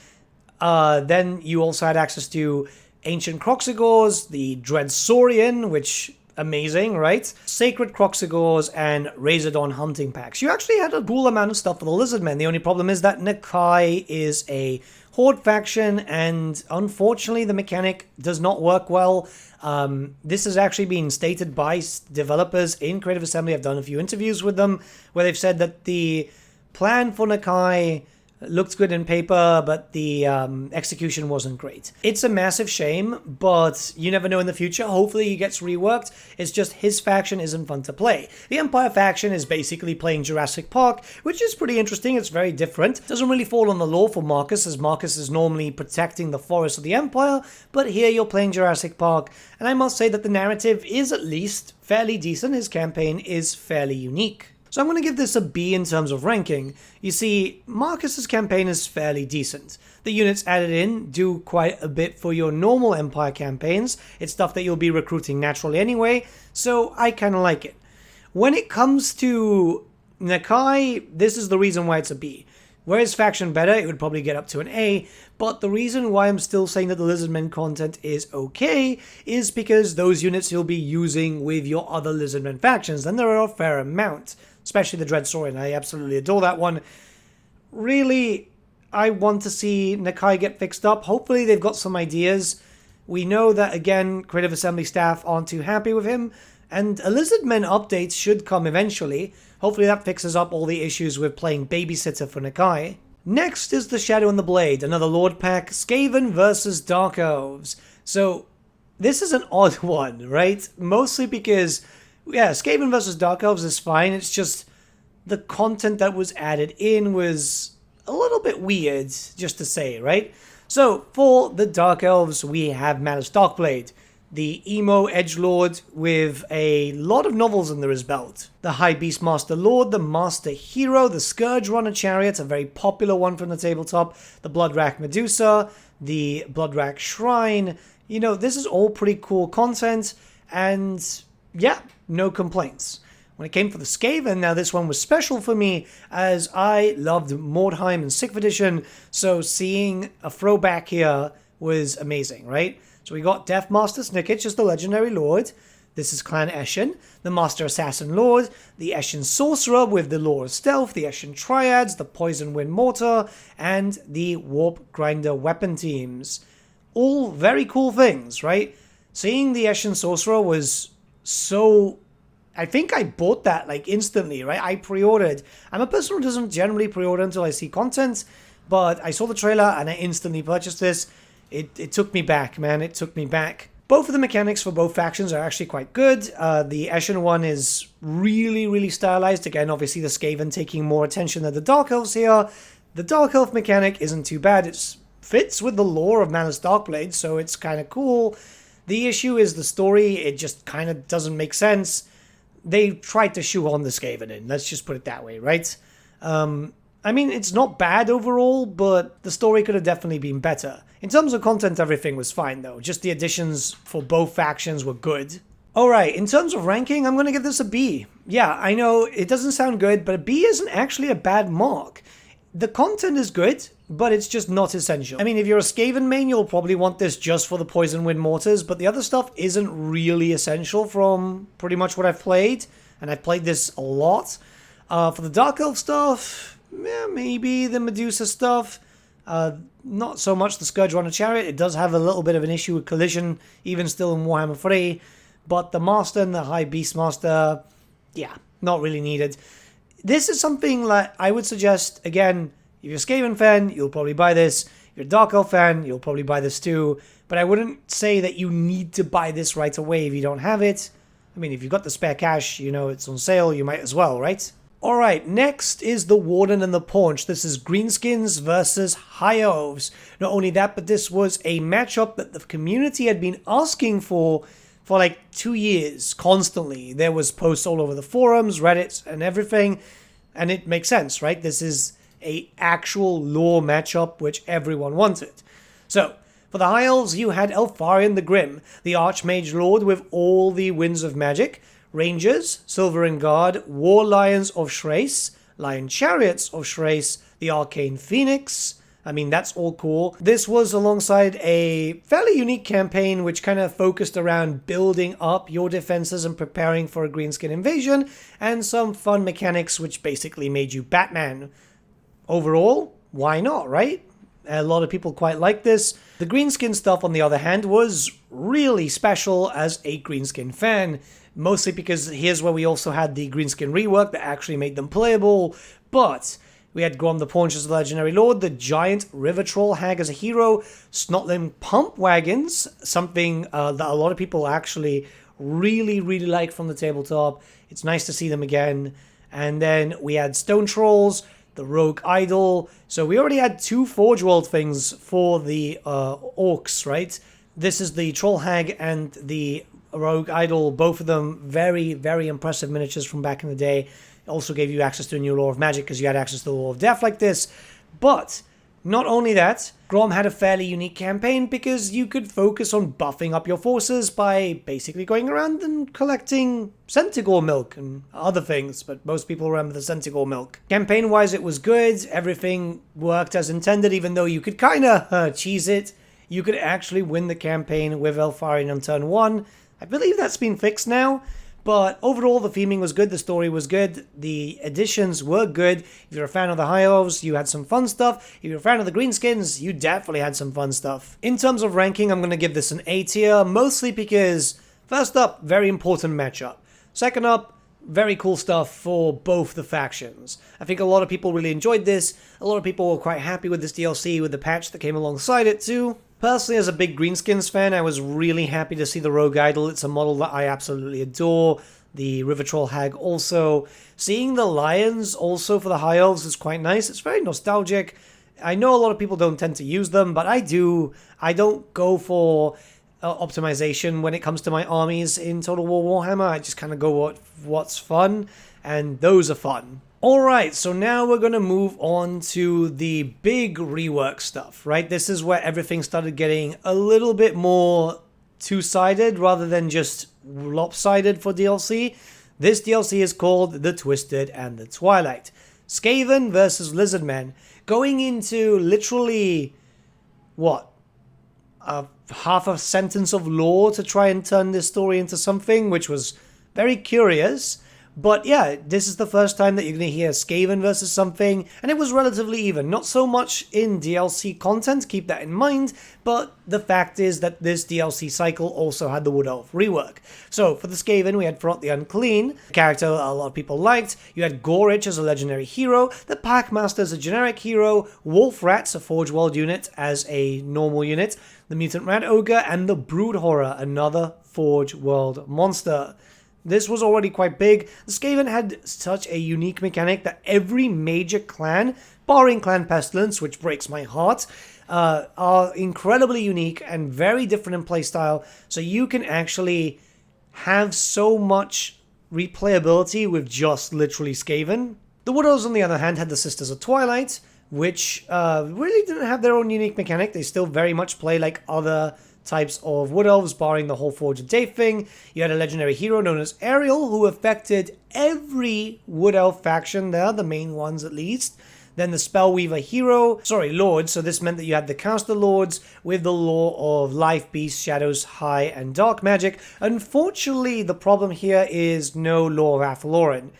Then you also had access to Ancient Croxigors, the Dreadsaurian, which, amazing, right? Sacred Croxigors, and Razordon hunting packs. You actually had a cool amount of stuff for the Lizardmen. The only problem is that Nakai is a horde faction, and unfortunately the mechanic does not work well. This has actually been stated by developers in Creative Assembly. I've done a few interviews with them where they've said that the plan for Nakai looked good in paper, but the execution wasn't great. It's a massive shame, but you never know in the future. Hopefully he gets reworked. It's just his faction isn't fun to play. The Empire faction is basically playing Jurassic Park, which is pretty interesting. It's very different. Doesn't really fall on the lore for Marcus, as Marcus is normally protecting the forests of the Empire, but here you're playing Jurassic Park, and I must say that the narrative is at least fairly decent. His campaign is fairly unique. So I'm going to give this a B in terms of ranking. You see, Marcus's campaign is fairly decent. The units added in do quite a bit for your normal Empire campaigns. It's stuff that you'll be recruiting naturally anyway, so I kind of like it. When it comes to Nakai, this is the reason why it's a B. Were his faction better, it would probably get up to an A, but the reason why I'm still saying that the Lizardmen content is okay is because those units you'll be using with your other Lizardmen factions, and there are a fair amount. Especially the Dreadsaurian. I absolutely adore that one. Really, I want to see Nakai get fixed up. Hopefully they've got some ideas. We know that, again, Creative Assembly staff aren't too happy with him, and a Lizardmen update should come eventually. Hopefully that fixes up all the issues with playing babysitter for Nakai. Next is the Shadow and the Blade, another Lord pack, Skaven versus Dark Elves. So, this is an odd one, right? Mostly because, yeah, Skaven versus Dark Elves is fine. It's just the content that was added in was a little bit weird, just to say, right? So, for the Dark Elves, we have Malus Darkblade, the emo edgelord with a lot of novels under his belt. The High Beastmaster Lord, the Master Hero, the Scourge Runner Chariot, a very popular one from the tabletop, the Bloodrack Medusa, the Bloodrack Shrine. You know, this is all pretty cool content, and yeah, no complaints. When it came for the Skaven, now this one was special for me as I loved Mordheim and 6th edition, so seeing a throwback here was amazing, right? So we got Death Master Snicket, just the legendary lord. This is Clan Eshin, the Master Assassin Lord, the Eshin Sorcerer with the Lore of Stealth, the Eshin Triads, the Poison Wind Mortar, and the Warp Grinder weapon teams. All very cool things, right? Seeing the Eshin Sorcerer was so... I think I bought that like instantly, right? I pre-ordered. I'm a person who doesn't generally pre-order until I see content, but I saw the trailer and I instantly purchased this. It took me back, man. It took me back. Both of the mechanics for both factions are actually quite good. The Eshin one is really, really stylized. Again, obviously the Skaven taking more attention than the Dark Elves here. The Dark Elf mechanic isn't too bad. It fits with the lore of Manus Darkblade, so it's kind of cool. The issue is the story. It just kind of doesn't make sense. They tried to shoehorn the Skaven in. Let's just put it that way, right? I mean, it's not bad overall, but the story could have definitely been better. In terms of content, everything was fine, though. Just the additions for both factions were good. Alright, in terms of ranking, I'm going to give this a B. Yeah, I know, it doesn't sound good, but a B isn't actually a bad mark. The content is good, but it's just not essential. I mean, if you're a Skaven main, you'll probably want this just for the Poison Wind Mortars, but the other stuff isn't really essential from pretty much what I've played, and I've played this a lot. For the Dark Elf stuff, yeah, maybe the Medusa stuff. Not so much the Scourge Runner Chariot. It does have a little bit of an issue with collision, even still in Warhammer 3. But the Master and the High Beastmaster, yeah, not really needed. This is something like I would suggest, again, if you're a Skaven fan, you'll probably buy this. If you're a Dark Elf fan, you'll probably buy this too. But I wouldn't say that you need to buy this right away if you don't have it. I mean, if you've got the spare cash, you know, it's on sale, you might as well, right? Alright, next is the Warden and The Paunch. This is Greenskins versus High Elves. Not only that, but this was a matchup that the community had been asking for like 2 years, constantly. There was posts all over the forums, Reddit, and everything. And it makes sense, right? This is a actual lore matchup which everyone wanted. So, for the High Elves, you had Elfarion the Grim, the Archmage Lord with all the winds of magic, Rangers, Silverin Guard, War Lions of Shrace, Lion Chariots of Shrace, the Arcane Phoenix. I mean, that's all cool. This was alongside a fairly unique campaign which kind of focused around building up your defenses and preparing for a greenskin invasion, and some fun mechanics which basically made you Batman. Overall, why not, right? A lot of people quite like this. The greenskin stuff, on the other hand, was really special as a greenskin fan. Mostly because here's where we also had the greenskin rework that actually made them playable. But we had Grom the Paunch as the legendary lord, the giant river troll hag as a hero, Snotling pump wagons, something that a lot of people actually really, really like from the tabletop. It's nice to see them again. And then we had stone trolls, the rogue idol. So we already had 2 Forge World things for the orcs, right? This is the troll hag and the rogue idol, both of them very, very impressive miniatures from back in the day. It also gave you access to a new Law of Magic because you had access to the Law of Death like this. But not only that, Grom had a fairly unique campaign because you could focus on buffing up your forces by basically going around and collecting Centaur milk and other things, but most people remember the Centaur milk. Campaign-wise, it was good. Everything worked as intended, even though you could kind of cheese it. You could actually win the campaign with Elfarion on turn 1. I believe that's been fixed now, but overall the theming was good, the story was good, the additions were good. If you're a fan of the High Elves, you had some fun stuff. If you're a fan of the Greenskins, you definitely had some fun stuff. In terms of ranking, I'm going to give this an A tier, mostly because, first up, very important matchup. Second up, very cool stuff for both the factions. I think a lot of people really enjoyed this. A lot of people were quite happy with this DLC, with the patch that came alongside it too. Personally, as a big Greenskins fan, I was really happy to see the Rogue Idol. It's a model that I absolutely adore. The River Troll Hag also. Seeing the Lions also for the High Elves is quite nice. It's very nostalgic. I know a lot of people don't tend to use them, but I do. I don't go for optimization when it comes to my armies in Total War Warhammer. I just kind of go what's fun, and those are fun. Alright, so now we're going to move on to the big rework stuff, right? This is where everything started getting a little bit more two-sided rather than just lopsided for DLC. This DLC is called The Twisted and The Twilight. Skaven versus Lizardmen. Going into literally, what? half a sentence of lore to try and turn this story into something, which was very curious. But yeah, this is the first time that you're going to hear Skaven versus something, and it was relatively even. Not so much in DLC content, keep that in mind, but the fact is that this DLC cycle also had the Wood Elf rework. So for the Skaven, we had Front the Unclean, a character a lot of people liked. You had Gorich as a legendary hero, the Packmaster as a generic hero, Wolf Rats, a Forge World unit, as a normal unit, the Mutant Rat Ogre, and the Brood Horror, another Forge World monster. This was already quite big. The Skaven had such a unique mechanic that every major clan, barring Clan Pestilence, which breaks my heart, are incredibly unique and very different in playstyle, so you can actually have so much replayability with just literally Skaven. The Wood Elves, on the other hand, had the Sisters of Twilight, which really didn't have their own unique mechanic. They still very much play like other types of Wood Elves, barring the whole Forge of Day thing. You had a legendary hero known as Ariel, who affected every Wood Elf faction there, the main ones at least. Then the Spellweaver Lords, so this meant that you had the Caster Lords with the lore of Life, Beast, Shadows, High, and Dark Magic. Unfortunately, the problem here is no lore of Athaloran.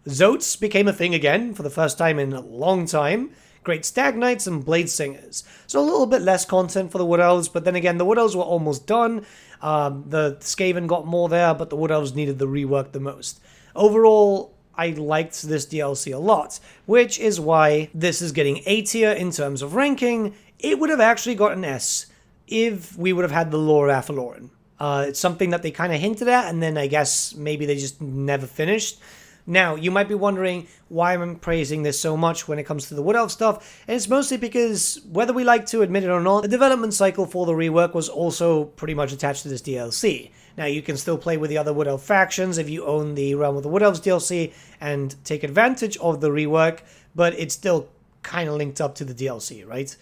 Zotes became a thing again for the first time in a long time. Great Stag Knights and Blade Singers. So a little bit less content for the Wood Elves, but then again, the Wood Elves were almost done. The Skaven got more there, but the Wood Elves needed the rework the most. Overall, I liked this DLC a lot, which is why this is getting A tier in terms of ranking. It would have actually got an S if we would have had the lore of Athaloran. It's something that they kind of hinted at, and then I guess maybe they just never finished. Now, you might be wondering why I'm praising this so much when it comes to the Wood Elf stuff, and it's mostly because, whether we like to admit it or not, the development cycle for the rework was also pretty much attached to this DLC. Now, you can still play with the other Wood Elf factions if you own the Realm of the Wood Elves DLC and take advantage of the rework, but it's still kind of linked up to the DLC, right?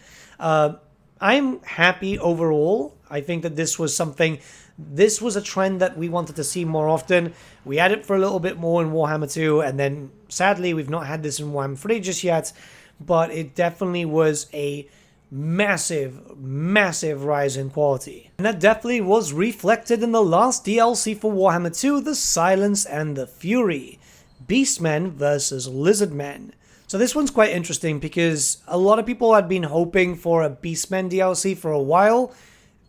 I'm happy overall. I think that this was a trend that we wanted to see more often. We had it for a little bit more in Warhammer 2, and then sadly we've not had this in Warhammer 3 just yet, but it definitely was a massive, massive rise in quality. And that definitely was reflected in the last DLC for Warhammer 2, The Silence and the Fury. Beastmen versus Lizardmen. So this one's quite interesting because a lot of people had been hoping for a Beastmen DLC for a while,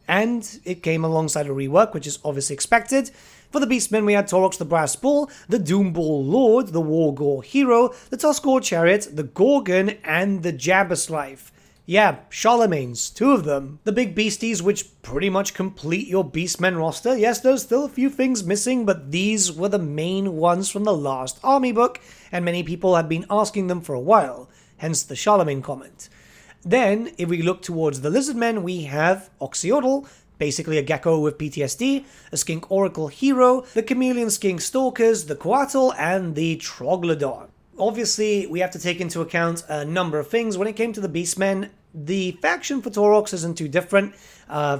and it came alongside a rework, which is obviously expected. For the Beastmen, we had Taurox the Brass Bull, the Doomball Lord, the Wargore Hero, the Tuskor Chariot, the Gorgon, and the Jabberslife. Yeah, Charlemagne's, 2 of them. The big beasties which pretty much complete your Beastmen roster. Yes, there's still a few things missing, but these were the main ones from the last army book, and many people had been asking them for a while, hence the Charlemagne comment. Then, if we look towards the Lizardmen, we have Oxyotl, basically a gecko with PTSD, a Skink Oracle hero, the Chameleon Skink Stalkers, the Coatl, and the Troglodyte. Obviously, we have to take into account a number of things. When it came to the Beastmen, the faction for Taurox isn't too different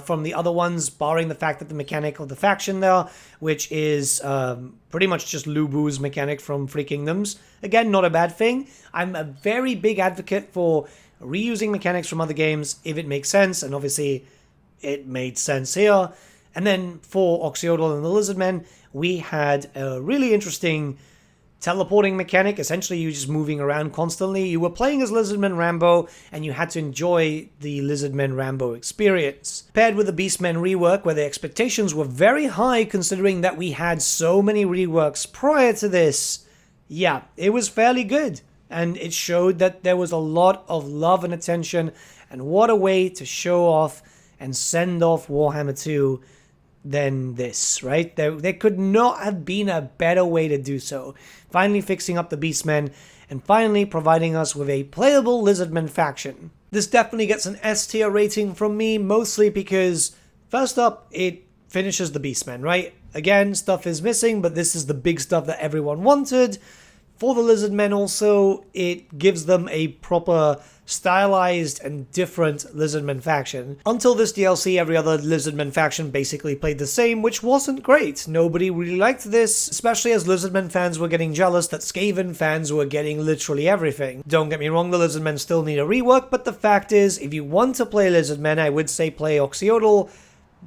from the other ones, barring the fact that the mechanic of the faction there, which is pretty much just Lubu's mechanic from Free Kingdoms. Again, not a bad thing. I'm a very big advocate for reusing mechanics from other games if it makes sense, and obviously it made sense here. And then for Oxyotl and the Lizardmen, we had a really interesting teleporting mechanic. Essentially, you just moving around constantly. You were playing as Lizardman Rambo, and you had to enjoy the Lizardman Rambo experience. Paired with the Beastmen rework, where the expectations were very high considering that we had so many reworks prior to this, yeah, it was fairly good. And it showed that there was a lot of love and attention, and what a way to show off and send off Warhammer 2 than this, right? There could not have been a better way to do so. Finally fixing up the Beastmen, and finally providing us with a playable Lizardmen faction. This definitely gets an S tier rating from me, mostly because, first up, it finishes the Beastmen, right? Again, stuff is missing, but this is the big stuff that everyone wanted. For the Lizardmen also, it gives them a proper stylized and different Lizardmen faction. Until this DLC, every other Lizardmen faction basically played the same, which wasn't great. Nobody really liked this, especially as Lizardmen fans were getting jealous that Skaven fans were getting literally everything. Don't get me wrong, the Lizardmen still need a rework, but the fact is, if you want to play Lizardmen, I would say play Oxyodal,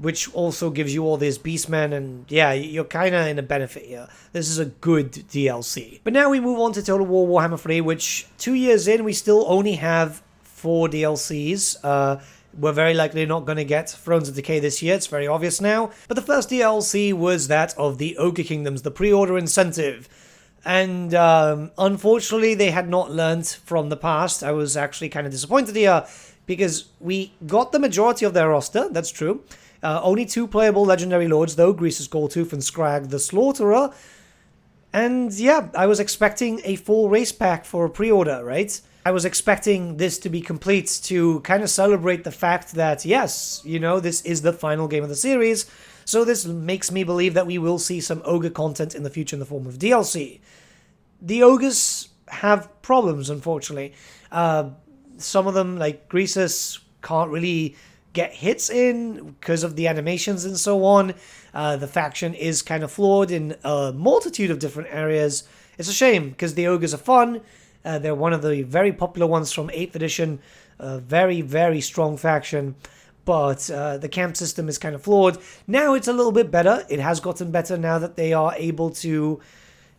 which also gives you all these Beastmen, and yeah, you're kind of in a benefit here. This is a good DLC. But now we move on to Total War Warhammer 3, which 2 years in, we still only have 4 DLCs. We're very likely not going to get Thrones of Decay this year, it's very obvious now. But the first DLC was that of the Ogre Kingdoms, the pre-order incentive. And unfortunately, they had not learned from the past. I was actually kind of disappointed here, because we got the majority of their roster, that's true. Only 2 playable Legendary Lords, though, Greasus Goldtooth and Scrag the Slaughterer. And yeah, I was expecting a full race pack for a pre-order, right? I was expecting this to be complete to kind of celebrate the fact that, yes, you know, this is the final game of the series. So this makes me believe that we will see some Ogre content in the future in the form of DLC. The Ogres have problems, unfortunately. Some of them, like Greasus, can't really get hits in because of the animations and so on. The faction is kind of flawed in a multitude of different areas. It's a shame because the Ogres are fun. They're one of the very popular ones from 8th edition. Very, very strong faction. But the camp system is kind of flawed. Now it's a little bit better. It has gotten better now that they are able to,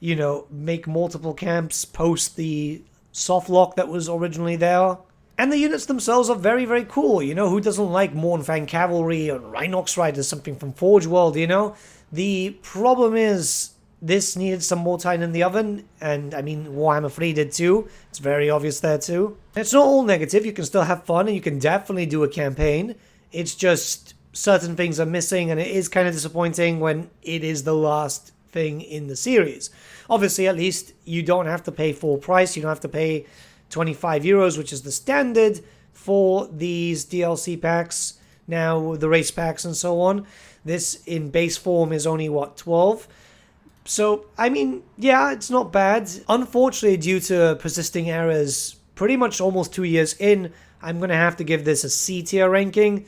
you know, make multiple camps post the soft lock that was originally there. And the units themselves are very, very cool. You know, who doesn't like Mournfang Cavalry or Rhinox Riders, something from Forge World, you know? The problem is, this needed some more time in the oven, and I mean, Warhammer 3 did too. It's very obvious there too. And it's not all negative, you can still have fun, and you can definitely do a campaign. It's just, certain things are missing, and it is kind of disappointing when it is the last thing in the series. Obviously, at least, you don't have to pay full price, you don't have to pay 25 euros, which is the standard for these DLC packs, now the race packs and so on. This in base form is only, what, 12? So, I mean, yeah, it's not bad. Unfortunately, due to persisting errors, pretty much almost 2 years in, I'm going to have to give this a C tier ranking.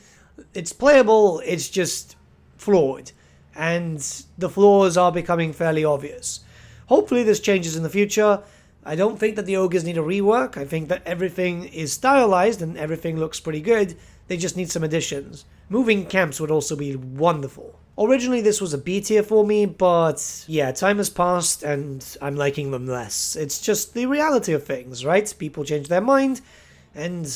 It's playable, it's just flawed. And the flaws are becoming fairly obvious. Hopefully this changes in the future. I don't think that the Ogres need a rework. I think that everything is stylized and everything looks pretty good. They just need some additions. Moving camps would also be wonderful. Originally this was a B tier for me, but yeah, time has passed and I'm liking them less. It's just the reality of things, right? People change their mind, and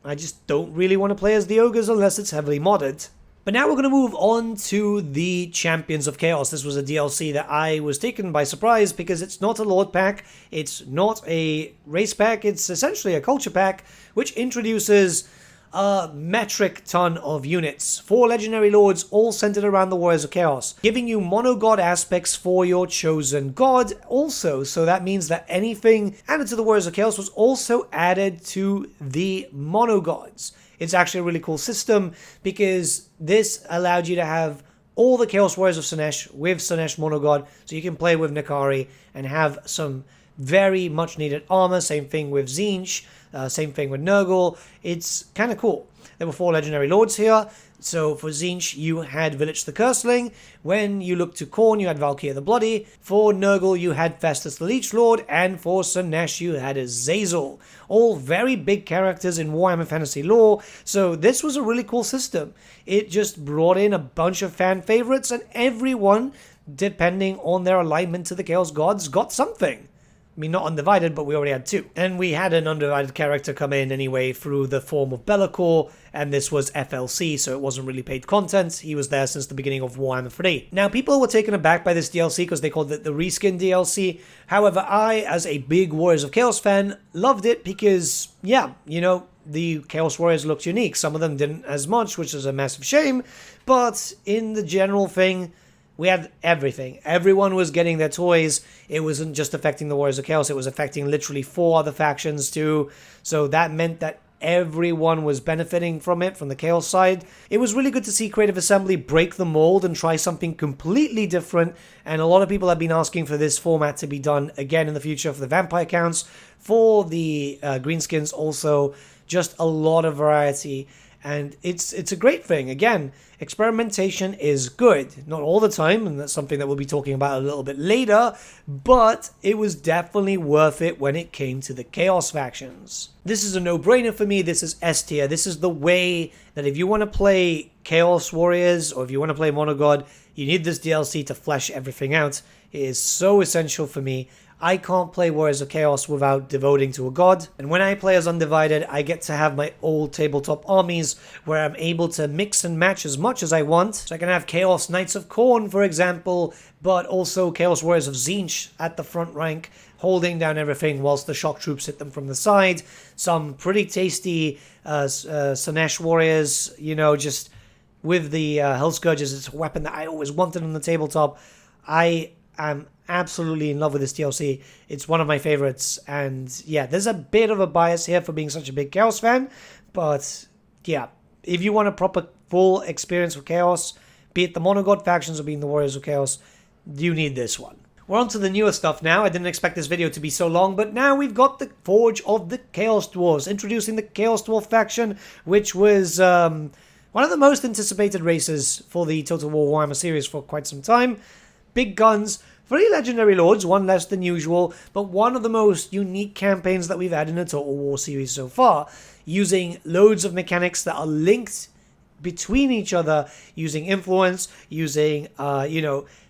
I just don't really want to play as the Ogres unless it's heavily modded. But now we're going to move on to the Champions of Chaos. This was a DLC that I was taken by surprise because it's not a Lord pack, it's not a race pack, it's essentially a culture pack, which introduces a metric ton of units. 4 legendary lords, all centered around the Warriors of Chaos, giving you mono-god aspects for your chosen god also. So that means that anything added to the Warriors of Chaos was also added to the mono-gods. It's actually a really cool system because this allowed you to have all the Chaos Warriors of Slaanesh with Slaanesh Monogod, so you can play with Nakari and have some very much needed armor. Same thing with Tzeentch, same thing with Nurgle. It's kind of cool. There were 4 legendary lords here. So for Tzeentch, you had Village the Curseling. When you looked to Khorne, you had Valkyr the Bloody. For Nurgle, you had Festus the Leech Lord. And for Slaanesh, you had Azazel. All very big characters in Warhammer Fantasy lore. So this was a really cool system. It just brought in a bunch of fan favorites, and everyone, depending on their alignment to the Chaos Gods, got something. I mean, not undivided, but we already had 2. And we had an undivided character come in anyway through the form of Be'lakor, and this was FLC, so it wasn't really paid content. He was there since the beginning of Warhammer 3. Now, people were taken aback by this DLC because they called it the Reskin DLC. However, I, as a big Warriors of Chaos fan, loved it because, yeah, you know, the Chaos Warriors looked unique. Some of them didn't as much, which is a massive shame, but in the general thing, we had everything. Everyone was getting their toys. It wasn't just affecting the Warriors of Chaos, it was affecting literally 4 other factions too. So that meant that everyone was benefiting from it, from the Chaos side. It was really good to see Creative Assembly break the mold and try something completely different, and a lot of people have been asking for this format to be done again in the future for the vampire counts, for the greenskins also, just a lot of variety. And it's a great thing. Again, experimentation is good. Not all the time, and that's something that we'll be talking about a little bit later, but it was definitely worth it when it came to the Chaos factions. This is a no-brainer for me. This is S tier. This is the way that if you want to play Chaos Warriors, or if you want to play Monogod, you need this DLC to flesh everything out. It is so essential for me. I can't play Warriors of Chaos without devoting to a god, and when I play as Undivided, I get to have my old tabletop armies where I'm able to mix and match as much as I want. So I can have Chaos Knights of Khorne, for example, but also Chaos Warriors of Tzeentch at the front rank, holding down everything whilst the shock troops hit them from the side. Some pretty tasty Slaanesh Warriors, you know, just with the Hell Scourges. It's a weapon that I always wanted on the tabletop. I am absolutely in love with this DLC. It's one of my favorites, and yeah, there's a bit of a bias here for being such a big Chaos fan, but yeah, if you want a proper full experience with Chaos, be it the Monogod factions or being the Warriors of Chaos, you need this one. We're on to the newer stuff now. I didn't expect this video to be so long, but now we've got the Forge of the Chaos Dwarves, introducing the Chaos Dwarf faction, which was one of the most anticipated races for the Total War Warhammer series for quite some time. Big guns, 3 legendary lords, one less than usual, but one of the most unique campaigns that we've had in the Total War series so far, using loads of mechanics that are linked between each other, using influence, using,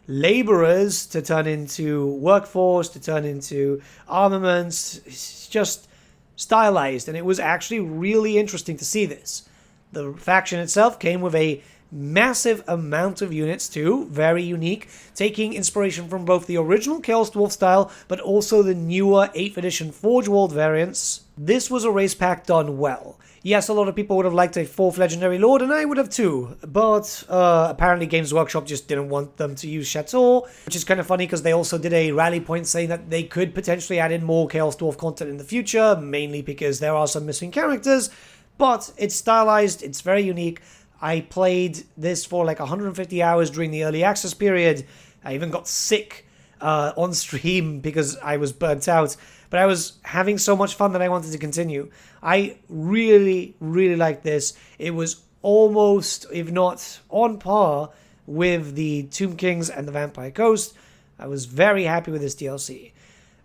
laborers to turn into workforce, to turn into armaments. It's just stylized, and it was actually really interesting to see this. The faction itself came with a massive amount of units too, very unique, taking inspiration from both the original Chaos Dwarf style, but also the newer 8th edition Forge World variants. This was a race pack done well. Yes, a lot of people would have liked a 4th Legendary Lord, and I would have too, but apparently Games Workshop just didn't want them to use Chateau, which is kind of funny because they also did a rally point saying that they could potentially add in more Chaos Dwarf content in the future, mainly because there are some missing characters, but it's stylized, it's very unique. I played this for like 150 hours during the early access period. I even got sick on stream because I was burnt out. But I was having so much fun that I wanted to continue. I really, really liked this. It was almost, if not on par, with the Tomb Kings and the Vampire Coast. I was very happy with this DLC.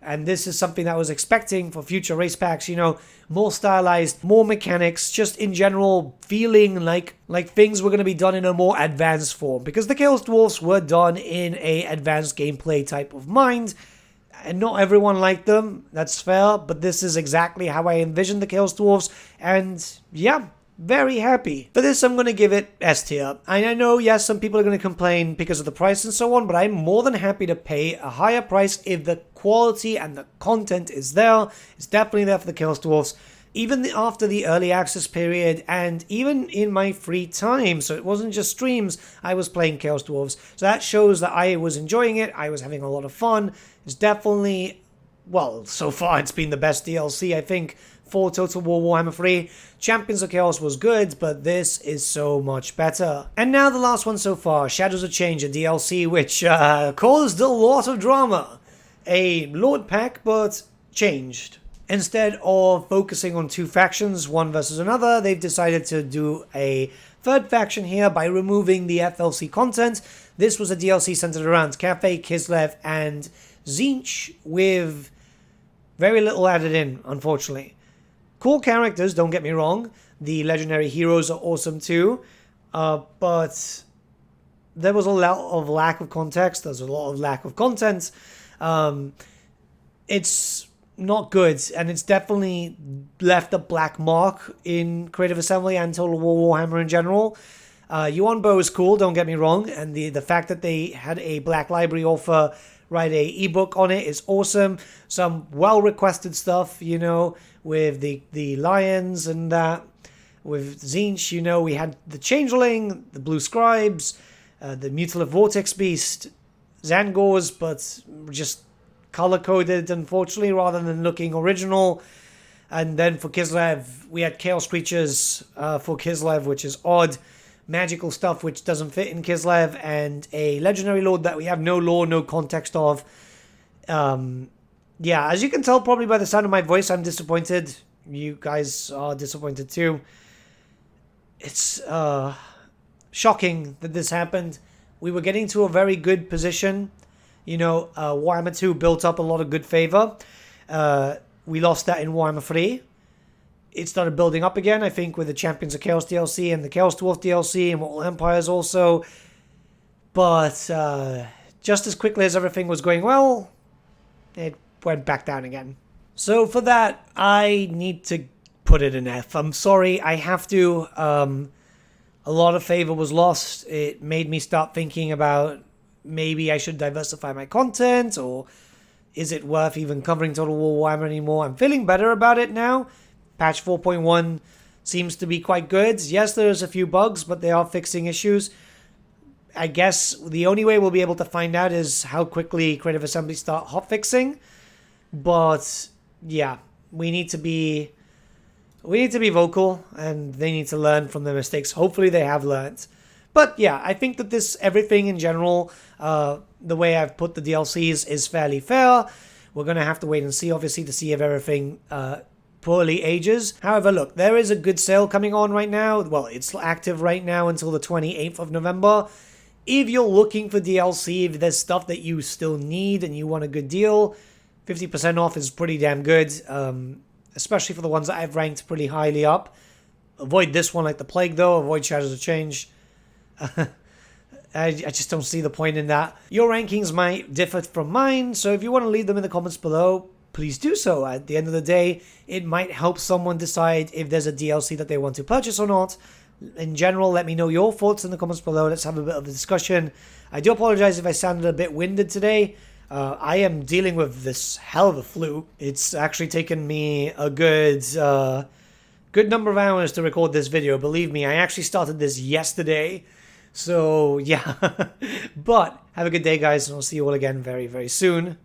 And this is something that I was expecting for future race packs, you know, more stylized, more mechanics, just in general feeling like things were going to be done in a more advanced form. Because the Chaos Dwarfs were done in a advanced gameplay type of mind, and not everyone liked them, that's fair, but this is exactly how I envisioned the Chaos Dwarfs, and yeah, very happy. For this, I'm going to give it S tier. I know, yes, some people are going to complain because of the price and so on, but I'm more than happy to pay a higher price if the quality and the content is there. It's definitely there for the Chaos Dwarfs. Even after the early access period, and even in my free time, so it wasn't just streams, I was playing Chaos Dwarfs. So that shows that I was enjoying it, I was having a lot of fun. It's definitely, well, so far it's been the best DLC, I think, for Total War Warhammer 3. Champions of Chaos was good, but this is so much better. And now the last one so far, Shadows of Change, a DLC which caused a lot of drama. A Lord pack, but changed. Instead of focusing on 2 factions, one versus another, they've decided to do a 3rd faction here by removing the FLC content. This was a DLC centered around Cafe, Kislev, and Tzeentch, with very little added in, unfortunately. Cool characters, don't get me wrong. The legendary heroes are awesome too. But there was a lot of lack of context. There's a lot of lack of content. It's not good, and it's definitely left a black mark in Creative Assembly and Total War Warhammer in general. Yuan Bo is cool, don't get me wrong, and the fact that they had a Black Library author write a ebook on it is awesome. Some well-requested stuff, you know, with the lions and that. With Tzeentch, you know, we had the Changeling, the Blue Scribes, the Mutilative Vortex Beast, Zangors, but just color-coded, unfortunately, rather than looking original. And then for Kislev, we had Chaos Creatures for Kislev, which is odd. Magical stuff which doesn't fit in Kislev, and a Legendary Lord that we have no lore, no context of. Yeah, as you can tell probably by the sound of my voice, I'm disappointed. You guys are disappointed too. It's shocking that this happened. We were getting to a very good position. You know, Warhammer 2 built up a lot of good favor. We lost that in Warhammer 3. It started building up again, I think, with the Champions of Chaos DLC and the Chaos Dwarf DLC and Mortal Empires also. But just as quickly as everything was going well, it went back down again. So for that, I need to put it in F. I'm sorry, I have to. A lot of favor was lost. It made me start thinking about maybe I should diversify my content, or is it worth even covering Total War Warhammer anymore? I'm feeling better about it now. Patch 4.1 seems to be quite good. Yes, there's a few bugs, but they are fixing issues. I guess the only way we'll be able to find out is how quickly Creative Assembly start hotfixing. But yeah, we need to be vocal, and they need to learn from their mistakes. Hopefully they have learned. But yeah, I think that everything in general, the way I've put the DLCs is fairly fair. We're going to have to wait and see, obviously, to see if everything poorly ages. However, look, there is a good sale coming on right now. Well, it's active right now until the 28th of November. If you're looking for DLC, if there's stuff that you still need and you want a good deal, 50% off is pretty damn good, especially for the ones that I've ranked pretty highly up. Avoid this one like the plague, though. Avoid Shadows of Change. I just don't see the point in that. Your rankings might differ from mine, so if you want to leave them in the comments below, please do so. At the end of the day, it might help someone decide if there's a DLC that they want to purchase or not. In general, let me know your thoughts in the comments below. Let's have a bit of a discussion. I do apologize if I sounded a bit winded today. I am dealing with this hell of a flu. It's actually taken me a good number of hours to record this video. Believe me, I actually started this yesterday. So, yeah. But have a good day, guys, and I'll see you all again very, very soon.